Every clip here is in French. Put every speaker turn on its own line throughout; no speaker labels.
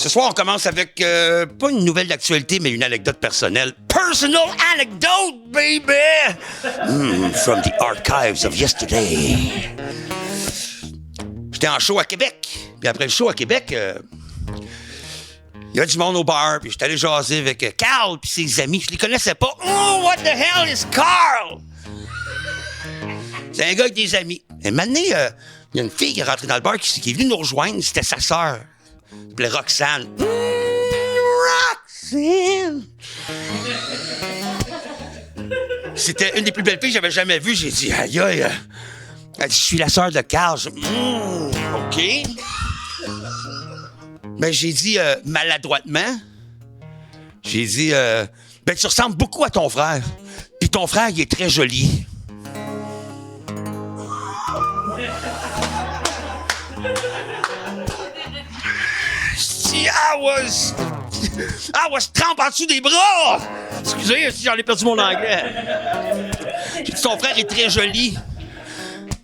Ce soir, on commence avec, pas une nouvelle d'actualité, mais une anecdote personnelle. Personal anecdote, baby! From the archives of yesterday. J'étais en show à Québec. Puis après le show à Québec, il y a du monde au bar. Puis j'étais allé jaser avec Carl puis ses amis. Je les connaissais pas. Oh, what the hell is Carl? C'est un gars avec des amis. Et maintenant, il y a une fille qui est rentrée dans le bar qui est venue nous rejoindre. C'était sa sœur. Elle s'appelait Roxane. Roxane! C'était une des plus belles filles que j'avais jamais vues. J'ai dit, aïe, aïe. Elle dit, je suis la sœur de Carl. OK. Ben, j'ai dit maladroitement. J'ai dit, ben, tu ressembles beaucoup à ton frère. Puis ton frère, il est très joli. I was trempe en dessous des bras! Excusez si j'en ai perdu mon anglais. J'ai dit, ton frère est très joli.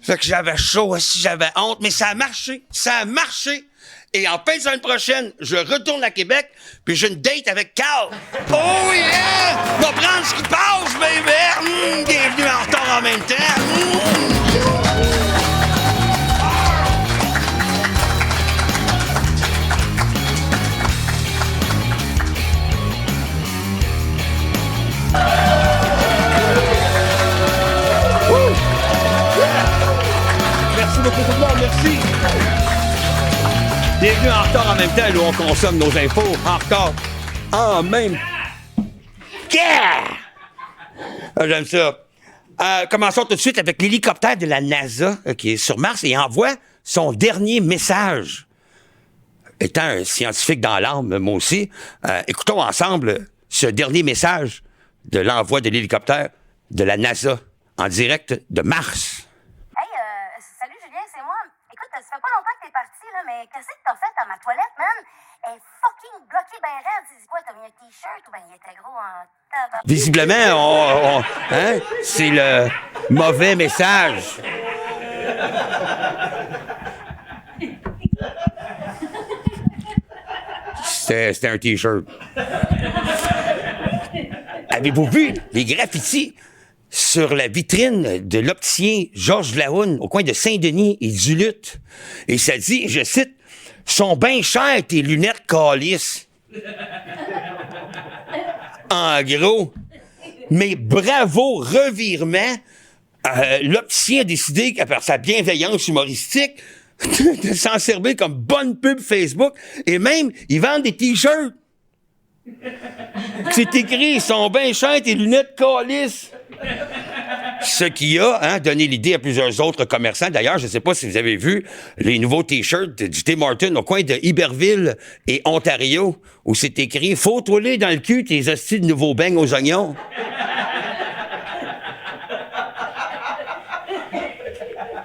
Fait que j'avais chaud, si j'avais honte, mais ça a marché. Ça a marché. Et en fin de semaine prochaine, je retourne à Québec, puis j'ai une date avec Carl. Oh yeah! Va prendre ce qui passe, baby! Bienvenue en retard en même temps. Merci beaucoup tout le monde, merci. Bienvenue en retard en même temps, où on consomme nos infos en retard en même temps. Yeah! J'aime ça. Commençons tout de suite avec l'hélicoptère de la NASA qui est sur Mars et envoie son dernier message. Étant un scientifique dans l'âme, moi aussi, écoutons ensemble ce dernier message de l'envoi de l'hélicoptère de la NASA en direct de Mars.
Salut Julien, c'est moi. Écoute, ça fait pas longtemps que t'es parti, là, mais qu'est-ce que t'as fait dans ma toilette, man? Elle est fucking bloquée ben raide. C'est quoi, t'as mis un t-shirt ou ben il était gros en tabac?
Visiblement, c'est le mauvais message. C'était un t-shirt. Avez-vous vu les graffitis sur la vitrine de l'opticien Georges Lahoun au coin de Saint-Denis et du Lutte? Et ça dit, je cite, « Sont bien chères tes lunettes calices. » En gros, mais bravo, revirement, l'opticien a décidé, par sa bienveillance humoristique, de s'en servir comme bonne pub Facebook, et même, ils vendent des t-shirts. C'est écrit, ils sont bien chers tes lunettes calices. Ce qui a donné l'idée à plusieurs autres commerçants. D'ailleurs, je ne sais pas si vous avez vu les nouveaux t-shirts du Tim Hortons au coin de Iberville et Ontario, où c'est écrit « Faut toiler dans le cul tes hosties de nouveaux beignes aux oignons. »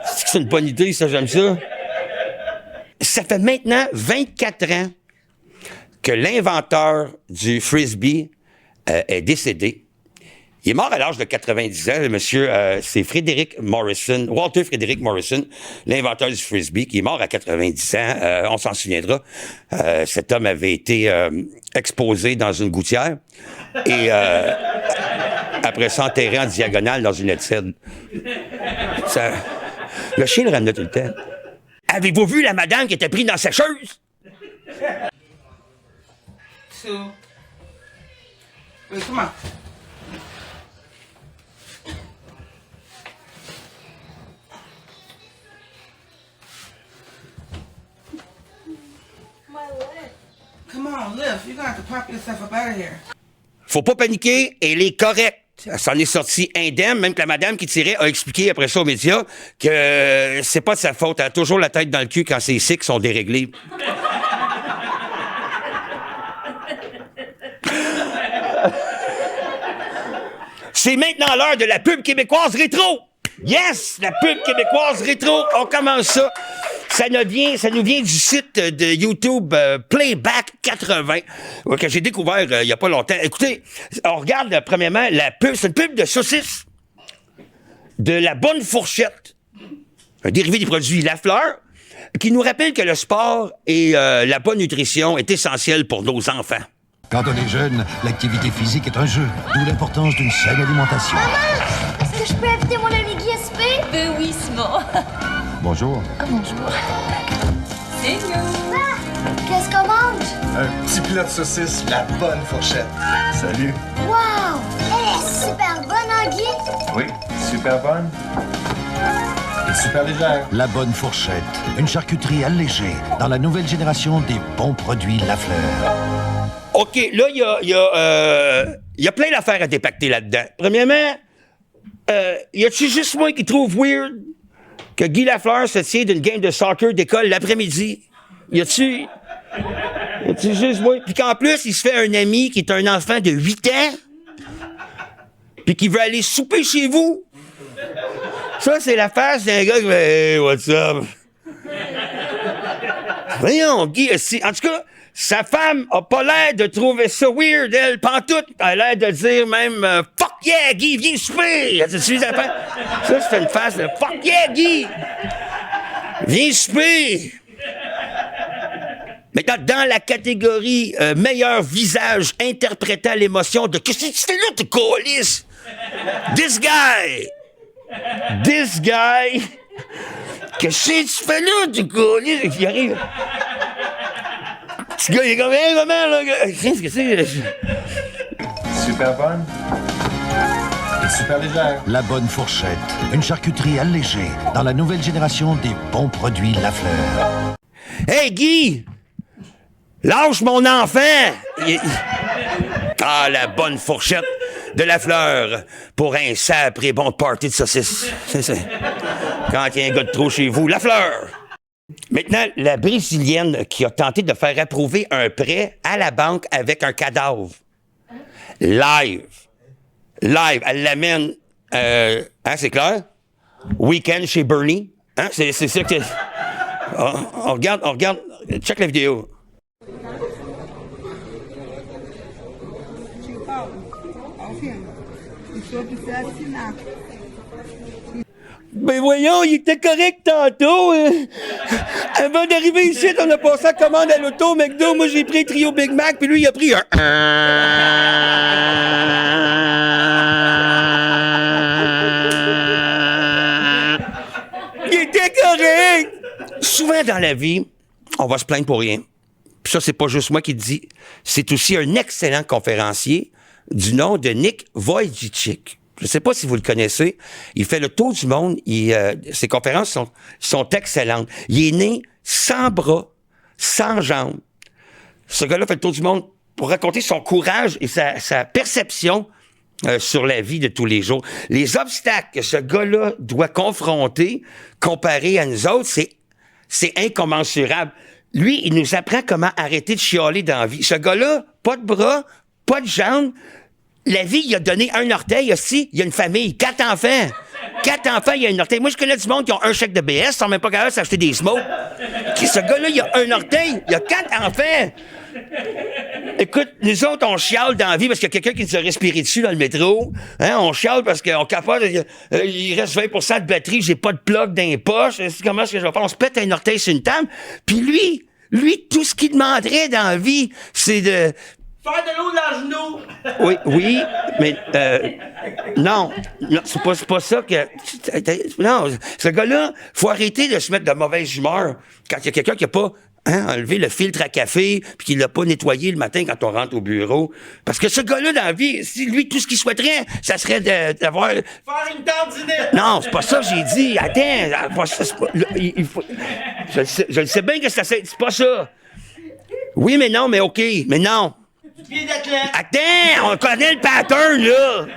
C'est une bonne idée, ça, j'aime ça. Ça fait maintenant 24 ans que l'inventeur du Frisbee est décédé. Il est mort à l'âge de 90 ans. Le monsieur, c'est Walter Frederick Morrison, l'inventeur du Frisbee, qui est mort à 90 ans. On s'en souviendra. Cet homme avait été exposé dans une gouttière et après ça, enterré en diagonale dans une étienne. Le chien le ramenait tout le temps. Avez-vous vu la madame qui était prise dans la sécheuse?
Wait, come on. Come on, lift. You're gonna have to pop yourself up out of here.
Faut pas paniquer, elle est correcte. Elle s'en est sortie indemne, même que la madame qui tirait a expliqué après ça aux médias que c'est pas de sa faute. Elle a toujours la tête dans le cul quand ses cycles sont déréglés. C'est maintenant l'heure de la pub québécoise rétro. Yes, la pub québécoise rétro. On commence ça. Ça nous vient du site de YouTube Playback 80 que j'ai découvert il y a pas longtemps. Écoutez, on regarde premièrement la pub. C'est une pub de saucisse de La Bonne Fourchette, un dérivé des produits Lafleur. qui nous rappelle que le sport et la bonne nutrition est essentielle pour nos enfants.
Quand on est jeune, l'activité physique est un jeu, d'où l'importance d'une saine alimentation.
Maman, est-ce que je peux inviter mon ami Guy SP?
Ben oui, Simon.
Bonjour.
Ah, bonjour.
C'est nous.
Qu'est-ce qu'on mange?
Un petit plat de saucisse, la bonne fourchette. Salut.
Wow! Elle est super bonne, hein, Guy?
Oui, super bonne. Et super légère.
La bonne fourchette, une charcuterie allégée dans la nouvelle génération des bons produits Lafleur.
OK, là, il y a plein d'affaires à dépacter là-dedans. Premièrement, y a-tu juste moi qui trouve weird que Guy Lafleur se tient d'une game de soccer d'école l'après-midi? Y a-tu juste moi? Puis qu'en plus, il se fait un ami qui est un enfant de 8 ans, puis qui veut aller souper chez vous. Ça, c'est la face d'un gars qui fait « Hey, what's up? » Voyons, Guy, en tout cas, sa femme a pas l'air de trouver ça weird, elle, pantoute. Elle a l'air de dire même « Fuck yeah, Guy, viens souper! » Ça, c'est une face de « Fuck yeah, Guy! Viens souper! » Maintenant, dans la catégorie meilleur visage interprétant l'émotion de « Qu'est-ce que tu fais là, tu câlisse? » This guy! Qu'est-ce que tu fais là, tu câlisse? Il arrive... Ce gars, il est comme, hey, maman, là, qu'est-ce que c'est?
Super bonne. Et super légère.
La bonne fourchette, une charcuterie allégée dans la nouvelle génération des bons produits Lafleur.
Hey, Guy! Lâche mon enfant! Ah, la bonne fourchette de Lafleur pour un sapré bon party de saucisses. C'est ça. Quand il y a un gars de trop chez vous, Lafleur! Maintenant, la Brésilienne qui a tenté de faire approuver un prêt à la banque avec un cadavre. Live. Elle l'amène, c'est clair? Week-end chez Bernie. Hein? C'est ça que... On regarde. Check la vidéo. Ben voyons, il était correct tantôt. Avant d'arriver ici, on a passé la commande à l'auto McDo. Moi, j'ai pris un trio Big Mac, puis lui, il a pris un... Il était correct! Souvent dans la vie, on va se plaindre pour rien. Puis ça, c'est pas juste moi qui le dis. C'est aussi un excellent conférencier du nom de Nick Vujicic. Je ne sais pas si vous le connaissez. Il fait le tour du monde. Ses conférences sont excellentes. Il est né sans bras, sans jambes. Ce gars-là fait le tour du monde pour raconter son courage et sa perception sur la vie de tous les jours. Les obstacles que ce gars-là doit confronter, comparé à nous autres, c'est incommensurable. Lui, il nous apprend comment arrêter de chialer dans la vie. Ce gars-là, pas de bras, pas de jambes. La vie, il a donné un orteil aussi. Il y a une famille, 4 enfants. 4 enfants, il y a un orteil. Moi, je connais du monde qui ont un chèque de BS, ils sont même pas capables de s'acheter des smokes. Ce gars-là, il a un orteil. Il a 4 enfants. Écoute, nous autres, on chiale dans la vie parce qu'il y a quelqu'un qui nous a respiré dessus dans le métro. Hein? On chiale parce qu'on capable. Il reste 20% de batterie, j'ai pas de plug dans les poches. Comment est-ce que je vais faire? On se pète un orteil sur une table. Puis lui, tout ce qu'il demanderait dans la vie, c'est de...
Faire de l'eau dans le genou.
Oui, mais non, c'est pas ça que... Non, ce gars-là, faut arrêter de se mettre de mauvaise humeur quand il y a quelqu'un qui a pas enlevé le filtre à café puis qui l'a pas nettoyé le matin quand on rentre au bureau. Parce que ce gars-là, dans la vie, si lui, tout ce qu'il souhaiterait, ça serait d'avoir...
Faire une tendinette.
Non, c'est pas ça que j'ai dit. Attends, je le sais bien que c'est pas ça. Oui, mais non, mais OK, mais non.
Pied d'athlète.
Attends, on connaît le pattern, là!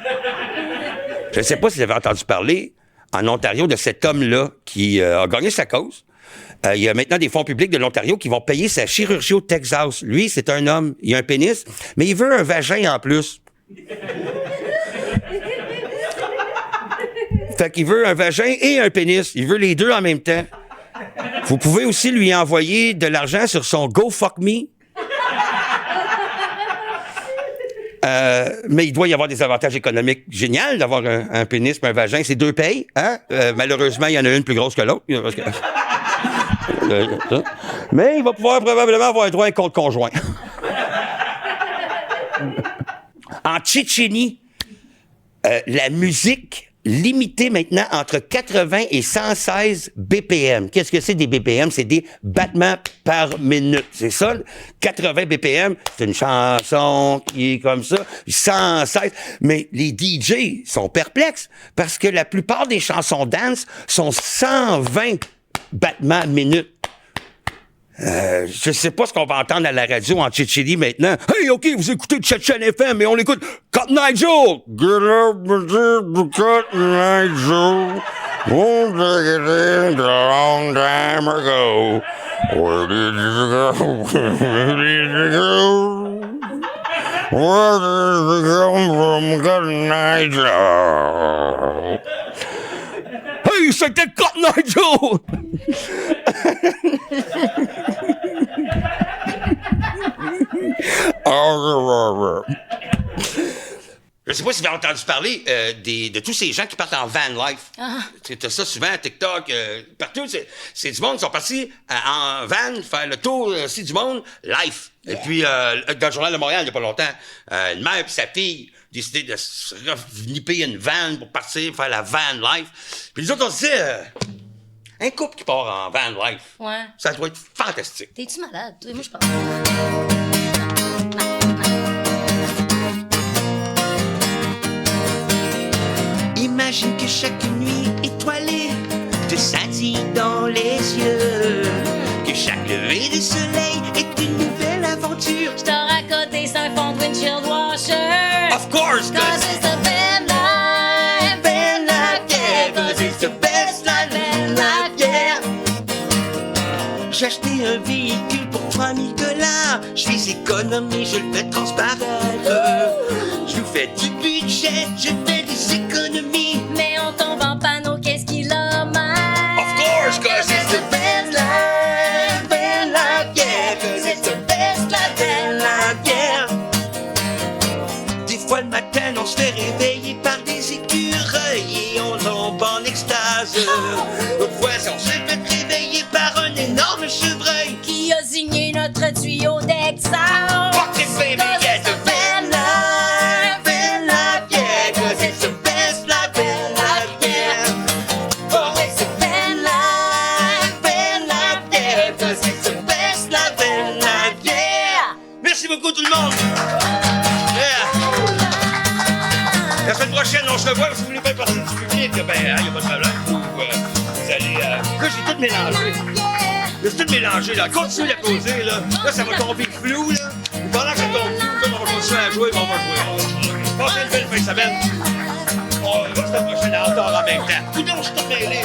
Je ne sais pas si vous avez entendu parler en Ontario de cet homme-là qui a gagné sa cause. Il y a maintenant des fonds publics de l'Ontario qui vont payer sa chirurgie au Texas. Lui, c'est un homme, il a un pénis, mais il veut un vagin en plus. Fait qu'il veut un vagin et un pénis. Il veut les deux en même temps. Vous pouvez aussi lui envoyer de l'argent sur son GoFuckMe. Mais il doit y avoir des avantages économiques géniaux d'avoir un pénis et un vagin. C'est 2 payes. Hein? Malheureusement, il y en a une plus grosse que l'autre. Parce que... Mais il va pouvoir probablement avoir droit à un compte conjoint. En Tchétchénie, la musique limitée maintenant entre 80 et 116 BPM. Qu'est-ce que c'est des BPM? C'est des battements par minute. C'est ça? 80 BPM, c'est une chanson qui est comme ça. 116. Mais les DJ sont perplexes parce que la plupart des chansons dance sont 120 battements minute. Je sais pas ce qu'on va entendre à la radio en Tchétchénie maintenant. Hey, OK, vous écoutez Tchétchène FM, mais on l'écoute. Cotton Eye Joe! Get up, Cotton Eye Joe. Won't take it in a long time ago. Where did you go? Where did you go? Where did you come from, Cotton Eye Joe? Hey, c'était Cotton Eye Joe! Je sais pas si vous avez entendu parler de tous ces gens qui partent en van life. C'est ça souvent à TikTok, partout. C'est du monde qui sont partis en van faire le tour aussi du monde life. Et puis, dans le Journal de Montréal, il n'y a pas longtemps, une mère et sa fille décidé de se nipper une van pour partir faire la van life. Puis nous autres, on se disait, un couple qui part en van life,
Ouais.
ça doit être fantastique.
T'es-tu malade? Toi, moi, je pense.
Imagine que chaque nuit étoilée te scintille dans les yeux, que chaque lever de soleil est une nouvelle aventure.
Je t'en raconte des 5 fonds de windshield washer.
Of course,
Cause it's the van life.
van life, yeah, cause it's the best life, van life, yeah. J'ai acheté un véhicule pour 3000 $. Je suis économie, je le fais transparaître. Je nous fais du budget, je fais des économies.
Mais on tombe en panneau, qu'est-ce qu'il a mal?
Of course, cause it's the best life, yeah, cause it's the best life, van life, yeah. Des fois le matin, on se fait réveiller par des écureuils et on tombe en extase. D'autres fois, on se fait réveiller par un énorme chevreuil.
Qui a signé notre tuyau d'exhaust?
Fuck this baby, yeah, the van life, yeah, cause it's the best life, yeah. Oh, it's the van life, yeah, cause it's the best life, yeah. Merci beaucoup tout le monde. Yeah. La semaine prochaine, on se revoit. Si vous voulez faire partie du public, ben, il n'y a pas de problème. Vous allez... Là, j'ai tout mélangé. J'ai tout mélangé, là. Continuez d'applaudir, là. Là, ça va tomber flou, là. Et pendant que ça tombe flou, on va continuer à jouer, mais on va jouer. Passez une belle fin de semaine. On va se faire prochaine à en même temps. Tout le monde, je suis tout mêlé.